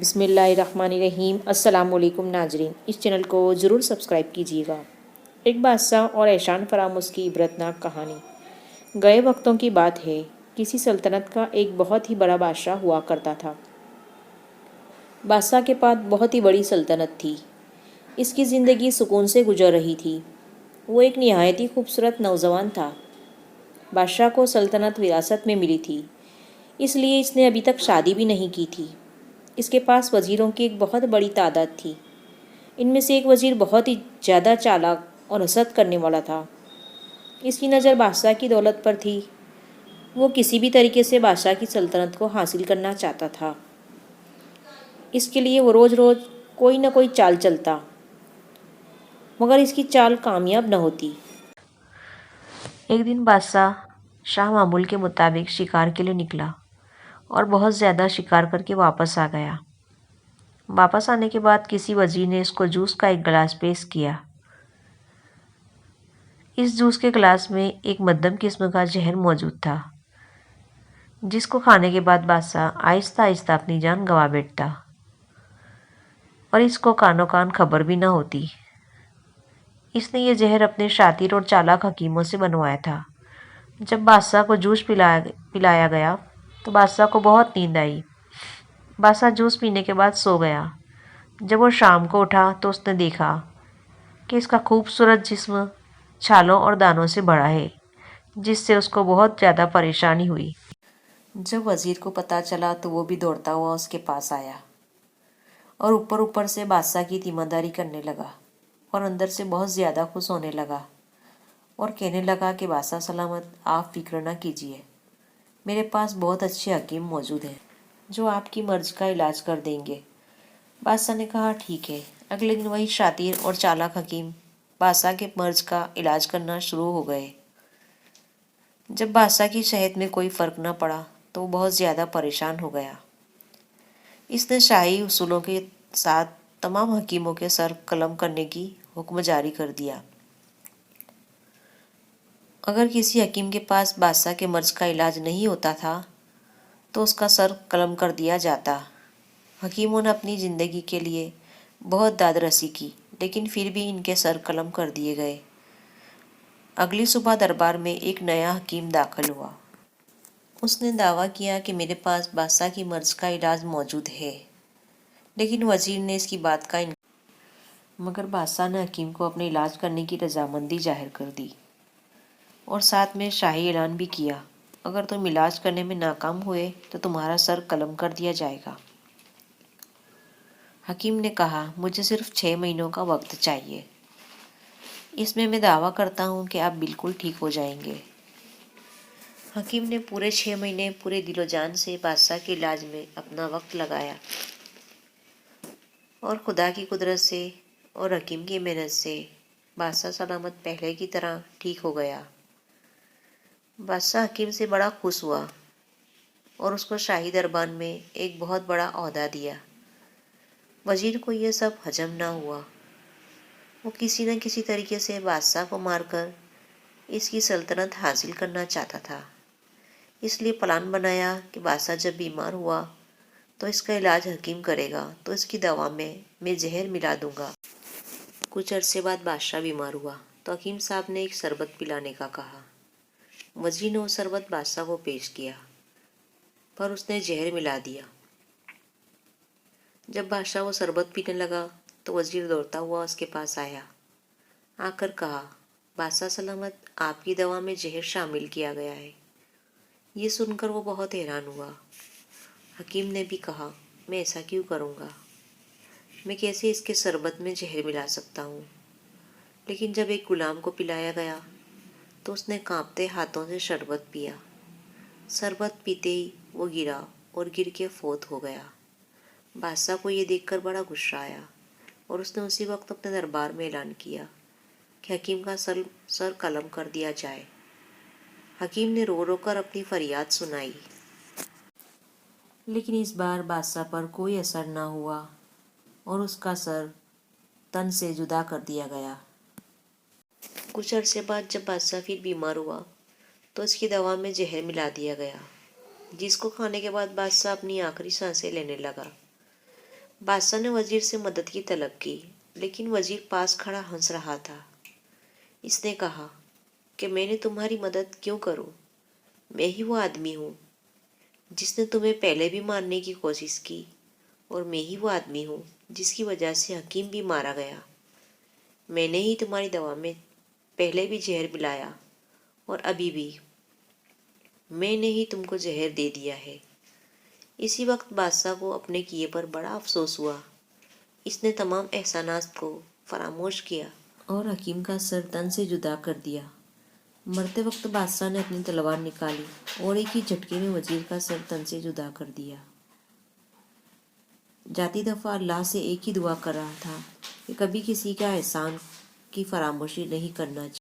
بسم اللہ الرحمن الرحیم۔ السلام علیکم ناظرین، اس چینل کو ضرور سبسکرائب کیجیے گا۔ ایک بادشاہ اور احسان فراموش کی عبرتناک کہانی۔ گئے وقتوں کی بات ہے، کسی سلطنت کا ایک بہت ہی بڑا بادشاہ ہوا کرتا تھا۔ بادشاہ کے پاس بہت ہی بڑی سلطنت تھی۔ اس کی زندگی سکون سے گزر رہی تھی۔ وہ ایک نہایت ہی خوبصورت نوجوان تھا۔ بادشاہ کو سلطنت وراثت میں ملی تھی، اس لیے اس نے ابھی تک شادی بھی نہیں کی تھی۔ اس کے پاس وزیروں کی ایک بہت بڑی تعداد تھی۔ ان میں سے ایک وزیر بہت ہی زیادہ چالاک اور حسد کرنے والا تھا۔ اس کی نظر بادشاہ کی دولت پر تھی۔ وہ کسی بھی طریقے سے بادشاہ کی سلطنت کو حاصل کرنا چاہتا تھا۔ اس کے لیے وہ روز روز کوئی نہ کوئی چال چلتا، مگر اس کی چال کامیاب نہ ہوتی۔ ایک دن بادشاہ شاہ معمول کے مطابق شکار کے لیے نکلا اور بہت زیادہ شکار کر کے واپس آ گیا۔ واپس آنے کے بعد کسی وزیر نے اس کو جوس کا ایک گلاس پیش کیا۔ اس جوس کے گلاس میں ایک مدھم قسم کا زہر موجود تھا، جس کو کھانے کے بعد بادشاہ آہستہ آہستہ اپنی جان گنوا بیٹھتا اور اس کو کانوں کان خبر بھی نہ ہوتی۔ اس نے یہ زہر اپنے شاطر اور چالاک حکیموں سے بنوایا تھا۔ جب بادشاہ کو جوس پلایا گیا تو بادشاہ کو بہت نیند آئی۔ بادشاہ جوس پینے کے بعد سو گیا۔ جب وہ شام کو اٹھا تو اس نے دیکھا کہ اس کا خوبصورت جسم چھالوں اور دانوں سے بھرا ہے، جس سے اس کو بہت زیادہ پریشانی ہوئی۔ جب وزیر کو پتہ چلا تو وہ بھی دوڑتا ہوا اس کے پاس آیا اور اوپر سے بادشاہ کی تیمارداری کرنے لگا اور اندر سے بہت زیادہ خوش ہونے لگا اور کہنے لگا کہ بادشاہ سلامت، آپ فکر نہ کیجیے، میرے پاس بہت اچھے حکیم موجود ہیں جو آپ کی مرض کا علاج کر دیں گے۔ بادشاہ نے کہا ٹھیک ہے۔ اگلے دن وہی شاطر اور چالاک حکیم بادشاہ کے مرض کا علاج کرنا شروع ہو گئے۔ جب بادشاہ کی صحت میں کوئی فرق نہ پڑا تو وہ بہت زیادہ پریشان ہو گیا۔ اس نے شاہی اصولوں کے ساتھ تمام حکیموں کے سر قلم کرنے کی حکم جاری کر دیا۔ اگر کسی حکیم کے پاس بادشاہ کے مرض کا علاج نہیں ہوتا تھا تو اس کا سر قلم کر دیا جاتا۔ حکیموں نے اپنی زندگی کے لیے بہت داد رسی کی، لیکن پھر بھی ان کے سر قلم کر دیے گئے۔ اگلی صبح دربار میں ایک نیا حکیم داخل ہوا۔ اس نے دعویٰ کیا کہ میرے پاس بادشاہ کی مرض کا علاج موجود ہے، لیکن وزیر نے اس کی بات کا مگر بادشاہ نے حکیم کو اپنے علاج کرنے کی رضامندی ظاہر کر دی اور ساتھ میں شاہی اعلان بھی کیا، اگر تم علاج کرنے میں ناکام ہوئے تو تمہارا سر قلم کر دیا جائے گا۔ حکیم نے کہا مجھے صرف 6 مہینوں کا وقت چاہیے، اس میں دعویٰ کرتا ہوں کہ آپ بالکل ٹھیک ہو جائیں گے۔ حکیم نے پورے 6 مہینے پورے دل و جان سے بادشاہ کے علاج میں اپنا وقت لگایا اور خدا کی قدرت سے اور حکیم کی محنت سے بادشاہ سلامت پہلے کی طرح ٹھیک ہو گیا۔ بادشاہ حکیم سے بڑا خوش ہوا اور اس کو شاہی دربار میں ایک بہت بڑا عہدہ دیا۔ وزیر کو یہ سب ہضم نہ ہوا۔ وہ کسی نہ کسی طریقے سے بادشاہ کو مار کر اس کی سلطنت حاصل کرنا چاہتا تھا۔ اس لیے پلان بنایا کہ بادشاہ جب بیمار ہوا تو اس کا علاج حکیم کرے گا تو اس کی دوا میں زہر ملا دوں گا۔ کچھ عرصے بعد بادشاہ بیمار ہوا تو حکیم صاحب نے ایک شربت پلانے کا کہا۔ وزیر نے وہ شربت بادشاہ کو پیش کیا، پر اس نے زہر ملا دیا۔ جب بادشاہ وہ شربت پینے لگا تو وزیر دوڑتا ہوا اس کے پاس آیا۔ آ کر کہا بادشاہ سلامت، آپ کی دوا میں زہر شامل کیا گیا ہے۔ یہ سن کر وہ بہت حیران ہوا۔ حکیم نے بھی کہا میں ایسا کیوں کروں گا، میں کیسے اس کے شربت میں زہر ملا سکتا ہوں؟ لیکن جب ایک غلام کو پلایا گیا تو اس نے کانپتے ہاتھوں سے شربت پیا۔ شربت پیتے ہی وہ گرا اور گر کے فوت ہو گیا۔ بادشاہ کو یہ دیکھ کر بڑا غصہ آیا اور اس نے اسی وقت اپنے دربار میں اعلان کیا کہ حکیم کا سر قلم کر دیا جائے۔ حکیم نے رو رو کر اپنی فریاد سنائی، لیکن اس بار بادشاہ پر کوئی اثر نہ ہوا اور اس کا سر تن سے جدا کر دیا گیا۔ کچھ عرصے بعد جب بادشاہ پھر بیمار ہوا تو اس کی دوا میں زہر ملا دیا گیا، جس کو کھانے کے بعد بادشاہ اپنی آخری سانسیں لینے لگا۔ بادشاہ نے وزیر سے مدد کی طلب کی، لیکن وزیر پاس کھڑا ہنس رہا تھا۔ اس نے کہا کہ میں نے تمہاری مدد کیوں کروں؟ میں ہی وہ آدمی ہوں جس نے تمہیں پہلے بھی مارنے کی کوشش کی، اور میں ہی وہ آدمی ہوں جس کی وجہ سے حکیم بھی مارا گیا۔ میں نے ہی تمہاری دوا میں پہلے بھی زہر ملایا، اور ابھی بھی میں نے ہی تم کو زہر دے دیا ہے۔ اسی وقت بادشاہ کو اپنے کیے پر بڑا افسوس ہوا۔ اس نے تمام احسانات کو فراموش کیا اور حکیم کا سر تن سے جدا کر دیا۔ مرتے وقت بادشاہ نے اپنی تلوار نکالی اور ایک ہی جھٹکے میں وزیر کا سر تن سے جدا کر دیا۔ جاتی دفعہ اللہ سے ایک ہی دعا کر رہا تھا کہ کبھی کسی کا احسان کی فراموشی نہیں کرنا چاہیے۔